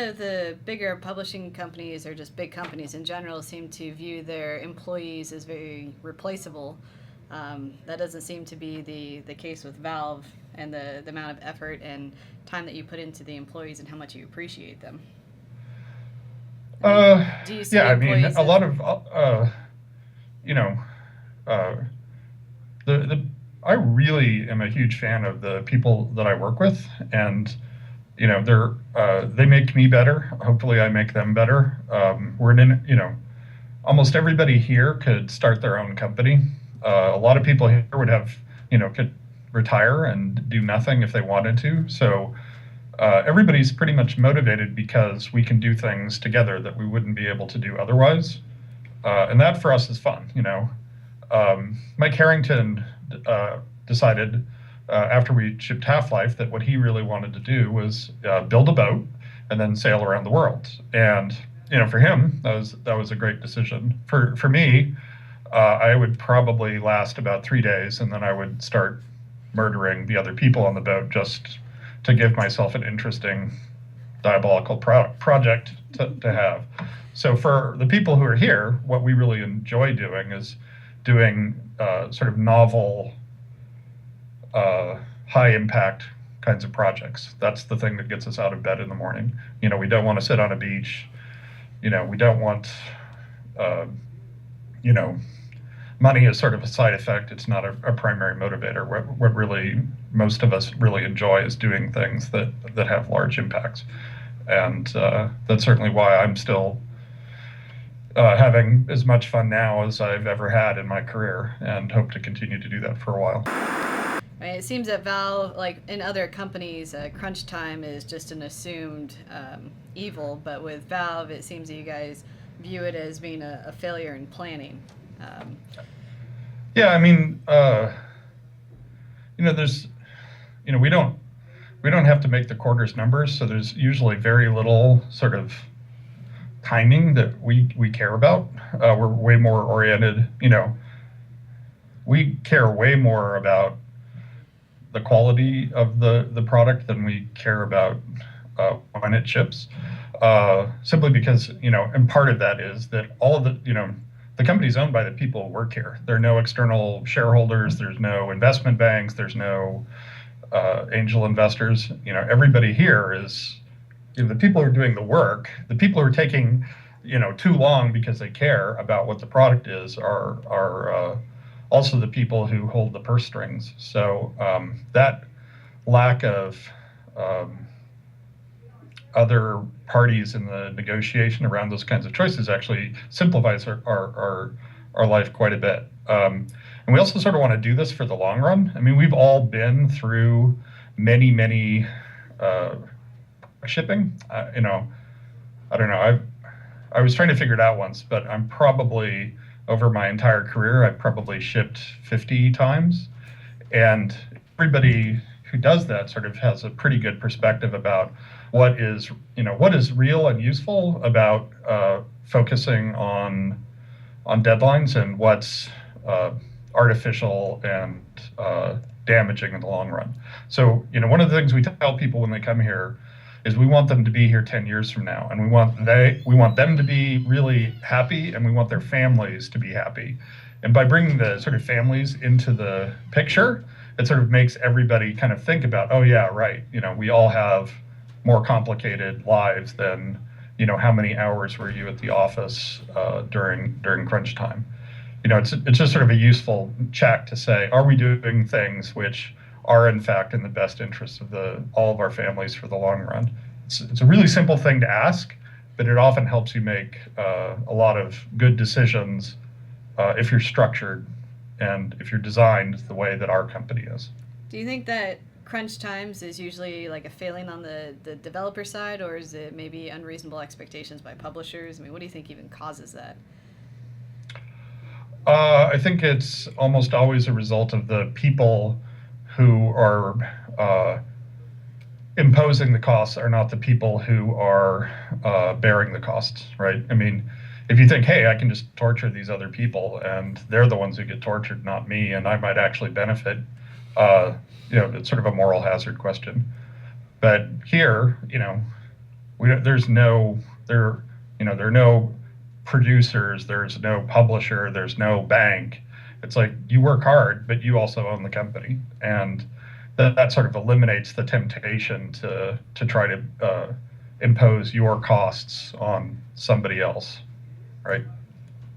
of the bigger publishing companies, or just big companies in general, seem to view their employees as very replaceable. That doesn't seem to be the case with Valve, and the amount of effort and time that you put into the employees and how much you appreciate them. I mean, do you see Yeah, I mean, employees a as... lot of, you know, uh, the I really am a huge fan of the people that I work with, and they make me better. Hopefully, I make them better. Almost everybody here could start their own company. A lot of people here would have, could retire and do nothing if they wanted to. So everybody's pretty much motivated because we can do things together that we wouldn't be able to do otherwise. And that for us is fun. Mike Harrington decided after we shipped Half-Life that what he really wanted to do was build a boat and then sail around the world. And for him, that was a great decision. For me, I would probably last about 3 days, and then I would start murdering the other people on the boat just to give myself an interesting diabolical project to have. So for the people who are here, what we really enjoy doing is doing sort of novel, high impact kinds of projects. That's the thing that gets us out of bed in the morning. We don't want to sit on a beach. We don't want, money is sort of a side effect. It's not a primary motivator. What really most of us really enjoy is doing things that have large impacts. And that's certainly why I'm still having as much fun now as I've ever had in my career, and hope to continue to do that for a while. Right, it seems that Valve, like in other companies, crunch time is just an assumed evil, but with Valve, it seems that you guys view it as being a failure in planning. Yeah, I mean, there's, we don't have to make the quarters numbers, so there's usually very little sort of timing that we care about. We're way more oriented, we care way more about the quality of the product than we care about when it ships. Simply because, and part of that is that all of the company's owned by the people who work here. There are no external shareholders, there's no investment banks, there's no angel investors. Everybody here is, the people who are doing the work, the people who are taking, too long because they care about what the product is are also the people who hold the purse strings. So that lack of other parties in the negotiation around those kinds of choices actually simplifies our life quite a bit. And we also sort of want to do this for the long run. I mean, we've all been through many shipping. I don't know. I was trying to figure it out once, but I'm probably, over my entire career, I've probably shipped 50 times. And everybody who does that sort of has a pretty good perspective about what is real and useful about focusing on deadlines, and what's artificial and damaging in the long run. So, one of the things we tell people when they come here is we want them to be here 10 years from now, and we want them to be really happy, and we want their families to be happy. And by bringing the sort of families into the picture, it sort of makes everybody kind of think about, oh yeah, right, we all have more complicated lives than, how many hours were you at the office during crunch time. It's just sort of a useful check to say, are we doing things which are in fact in the best interest of all of our families for the long run? It's a really simple thing to ask, but it often helps you make a lot of good decisions if you're structured and if you're designed the way that our company is. Do you think that crunch times is usually like a failing on the developer side, or is it maybe unreasonable expectations by publishers? I mean, what do you think even causes that? I think it's almost always a result of the people who are imposing the costs are not the people who are bearing the costs, right? I mean, if you think, hey, I can just torture these other people and they're the ones who get tortured, not me, and I might actually benefit, it's sort of a moral hazard question. But here, there's no there you know there are no producers, there's no publisher, there's no bank. It's like you work hard, but you also own the company, and that sort of eliminates the temptation to try to impose your costs on somebody else, right?